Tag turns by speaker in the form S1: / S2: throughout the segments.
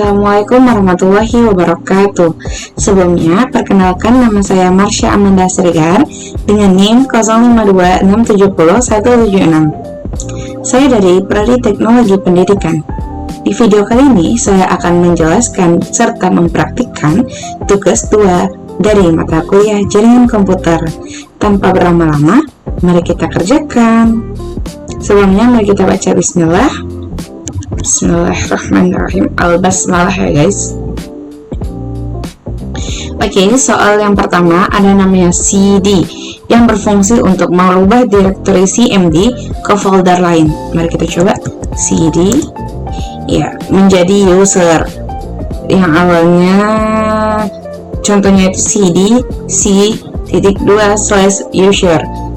S1: Assalamualaikum warahmatullahi wabarakatuh. Sebelumnya, perkenalkan nama saya Marsha Amanda Siregar dengan NIM 0526701176. Saya dari Prodi Teknologi Pendidikan. Di video kali ini, saya akan menjelaskan serta mempraktikkan tugas 2 dari mata kuliah Jaringan Komputer. Tanpa berlama-lama, mari kita kerjakan. Sebelumnya, mari kita baca bismillah. Bismillahirrahmanirrahim. Al-Basmalah ya guys. Oke, soal yang pertama ada namanya CD yang berfungsi untuk merubah direktori CMD ke folder lain. Mari kita coba. CD ya menjadi user yang awalnya contohnya itu CD C.2/user.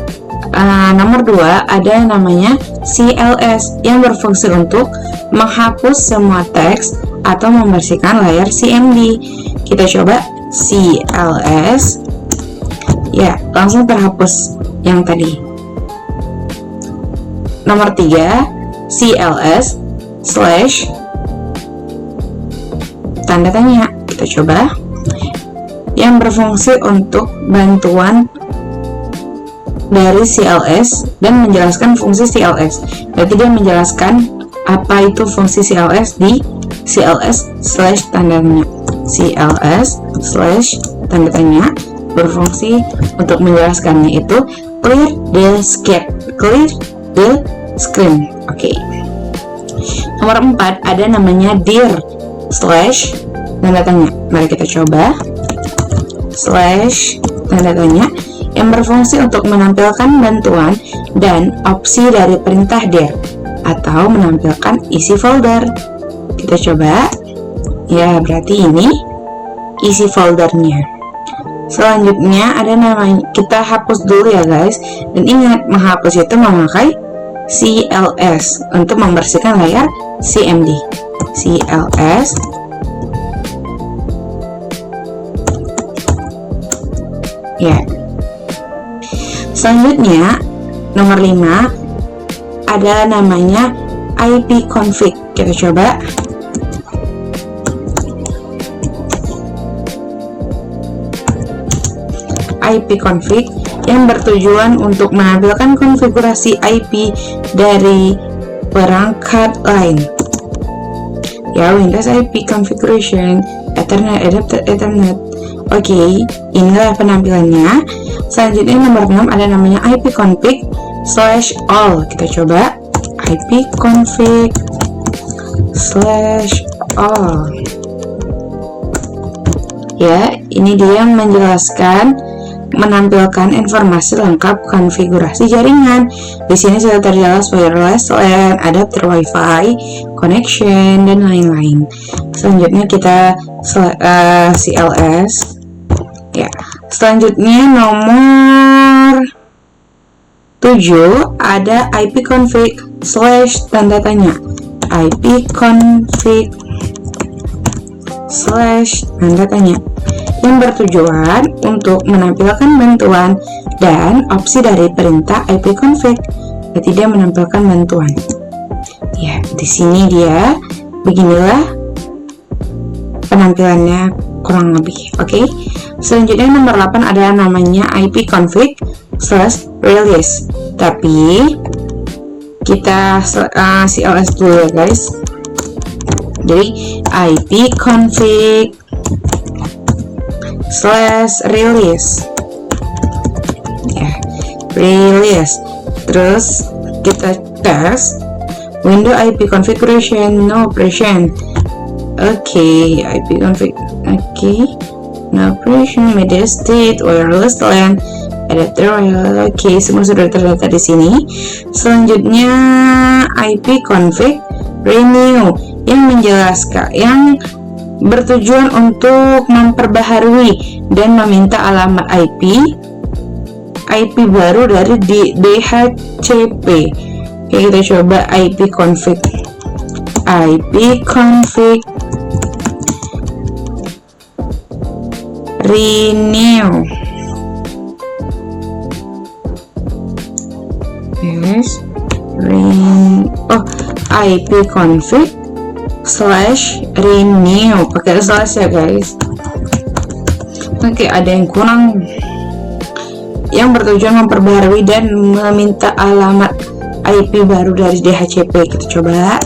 S1: Nomor 2 ada namanya CLS yang berfungsi untuk menghapus semua teks atau membersihkan layar CMD. Kita coba CLS. Ya, langsung terhapus yang tadi. Nomor 3 CLS slash tanda tanya. Kita coba yang berfungsi untuk bantuan dari CLS dan menjelaskan fungsi CLS. Berarti dia menjelaskan apa itu fungsi CLS di CLS slash tanda tanya. CLS slash tanda tanya berfungsi untuk menjelaskannya itu clear the screen. Oke. Nomor 4 ada namanya dir slash tanda tanya. Mari kita coba. Slash tanda tanya yang berfungsi untuk menampilkan bantuan dan opsi dari perintah dir atau menampilkan isi folder. Kita coba. Ya, berarti ini isi foldernya. Selanjutnya ada namanya, kita hapus dulu ya guys. Dan ingat, menghapus itu memakai CLS untuk membersihkan layar CMD. CLS ya. Selanjutnya nomor 5 ada namanya ipconfig. Kita coba. ipconfig yang bertujuan untuk menampilkan konfigurasi IP dari perangkat lain. Ya, Windows IP configuration, Ethernet, adapter Ethernet. Oke, inilah penampilannya. Selanjutnya nomor 6 ada namanya ipconfig slash all. Kita coba ipconfig slash all. Ya, ini dia menjelaskan, menampilkan informasi lengkap konfigurasi jaringan. Di sini sudah terjelas wireless LAN, adapter WiFi, connection, dan lain-lain. Selanjutnya kita CLS. Ya, selanjutnya nomor 7 ada ipconfig slash tanda tanya. ipconfig slash tanda tanya yang bertujuan untuk menampilkan bantuan dan opsi dari perintah ipconfig. Berarti dia menampilkan bantuan. Ya, di sini dia beginilah penampilannya kurang lebih. Oke. Selanjutnya nomor 8 ada namanya ipconfig slash release. Tapi kita CLS dulu ya guys. Jadi ipconfig slash release. Ya, release. Terus kita tes window IP configuration no operation. Oke, ipconfig. Oke. No operation, media state, wireless LAN, adapter. Oke, semua sudah terdata di sini. Selanjutnya ipconfig renew yang menjelaskan, yang bertujuan untuk memperbaharui dan meminta alamat IP baru dari DHCP. Oke, kita coba ipconfig renew. Yes, ipconfig slash renew, pakai slash ya guys. Oke, ada yang kurang, yang bertujuan memperbaharui dan meminta alamat IP baru dari DHCP. Kita coba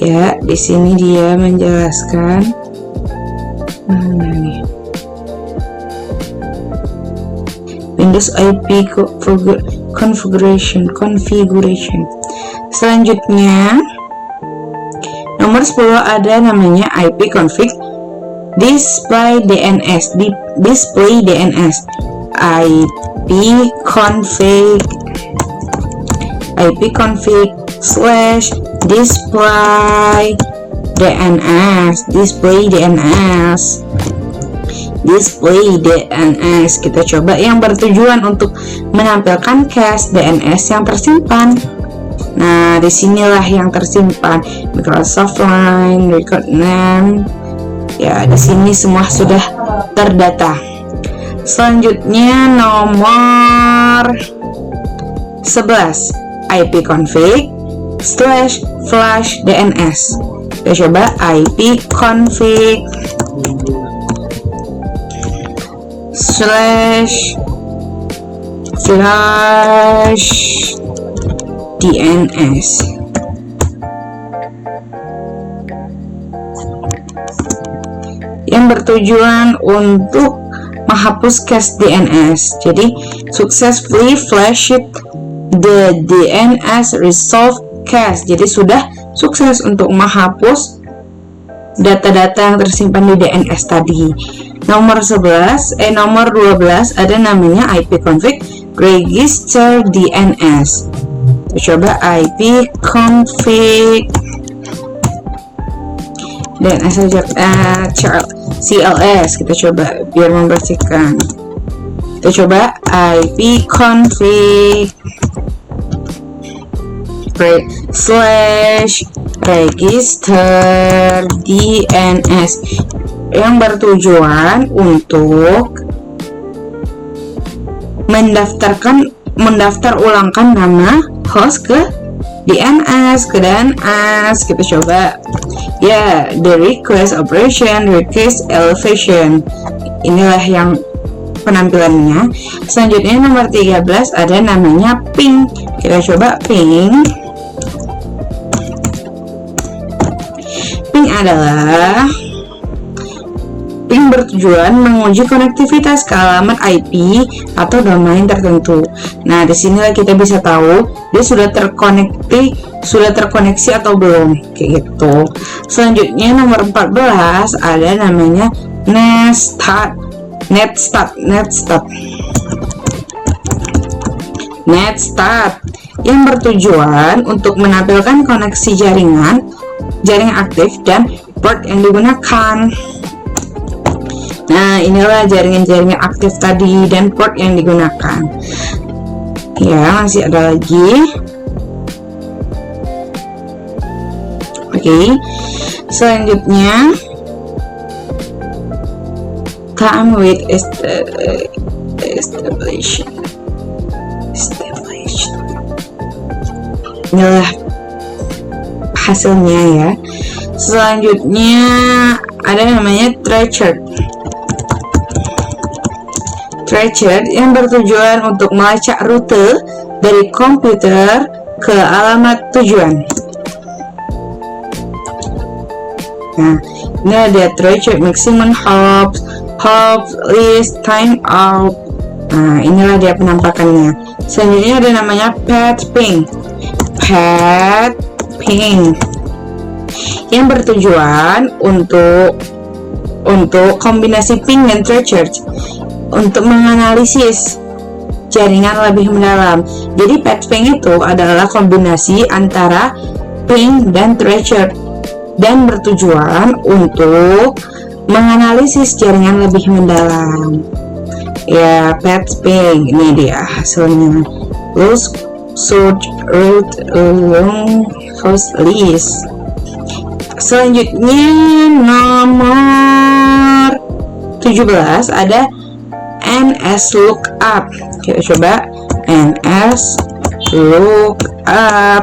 S1: ya, di sini dia menjelaskan Windows IP configuration. Selanjutnya nomor 10 ada namanya IP config display DNS. IP config slash display DNS. Kita coba yang bertujuan untuk menampilkan cache DNS yang tersimpan. Nah, disinilah yang tersimpan Microsoft Line, record name. Ya, di sini semua sudah terdata. Selanjutnya nomor 11 IP config slash flash DNS. Kita coba IP config slash flash DNS. Yang bertujuan untuk menghapus cache DNS. Jadi successfully flashed the DNS resolve cache. Jadi sudah sukses untuk menghapus data-data yang tersimpan di DNS tadi. Nomor 12 ada namanya IP config register DNS. Coba IP config DNS saja, CLS. Kita coba biar membersihkan. Kita coba IP config slash register DNS yang bertujuan untuk mendaftar ulangkan nama host ke DNS. Kita coba ya, the request operation, request elevation. Inilah yang penampilannya. Selanjutnya nomor 13 ada namanya ping. Kita coba ping. Ping adalah bertujuan menguji konektivitas ke alamat IP atau domain tertentu. Nah, disinilah kita bisa tahu dia sudah terkoneksi atau belum, kayak gitu. Selanjutnya nomor 14 ada namanya netstat yang bertujuan untuk menampilkan koneksi jaringan aktif dan port yang digunakan. Nah, inilah jaringan aktif tadi dan port yang digunakan. Ya, masih ada lagi. Oke. Selanjutnya time with establishment. Inilah hasilnya ya. Selanjutnya ada namanya tracer yang bertujuan untuk melacak rute dari komputer ke alamat tujuan. Nah, ini ada tracer maximum hops, list, time out. Nah, inilah dia penampakannya. Selanjutnya ada namanya path ping yang bertujuan untuk kombinasi ping dan tracer untuk menganalisis jaringan lebih mendalam. Jadi path ping itu adalah kombinasi antara ping dan tracer dan bertujuan untuk menganalisis jaringan lebih mendalam. Ya, path ping ini dia hasilnya. Loose search route long host list. Selanjutnya nomor 17 ada NS lookup. Kita coba NS lookup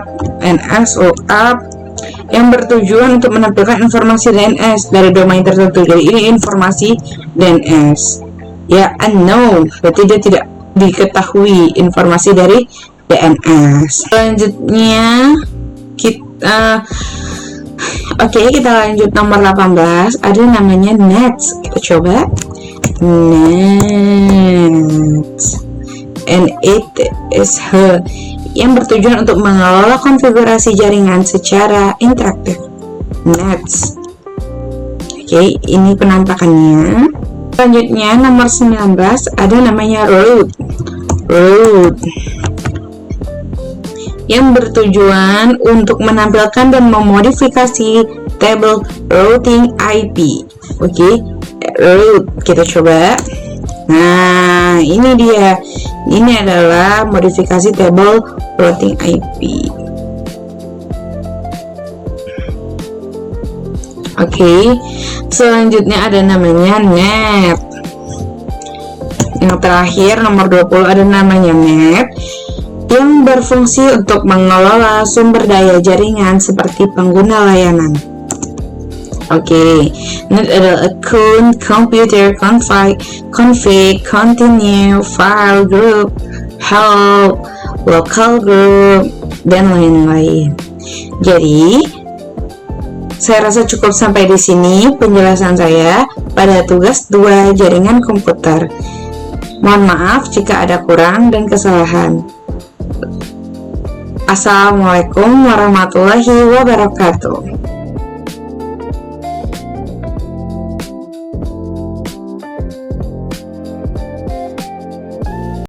S1: yang bertujuan untuk menampilkan informasi DNS dari domain tertentu. Jadi ini informasi DNS. Ya, unknown, berarti dia tidak diketahui informasi dari DNS. Selanjutnya kita kita lanjut nomor 18. Ada namanya nets. Kita coba nets, and it is yang bertujuan untuk mengelola konfigurasi jaringan secara interaktif. Nets. Ini penampakannya. Selanjutnya nomor 19 ada namanya root yang bertujuan untuk menampilkan dan memodifikasi tabel routing IP. Root, kita coba. Nah, ini dia. Ini adalah modifikasi tabel routing IP. Selanjutnya ada namanya net. Yang terakhir nomor 20 ada namanya net, yang berfungsi untuk mengelola sumber daya jaringan seperti pengguna layanan. Net adalah account, computer, config, continue, file group, help, local group, dan lain-lain. Jadi, saya rasa cukup sampai di sini penjelasan saya pada tugas 2 jaringan komputer. Mohon maaf jika ada kurang dan kesalahan. Assalamualaikum warahmatullahi wabarakatuh.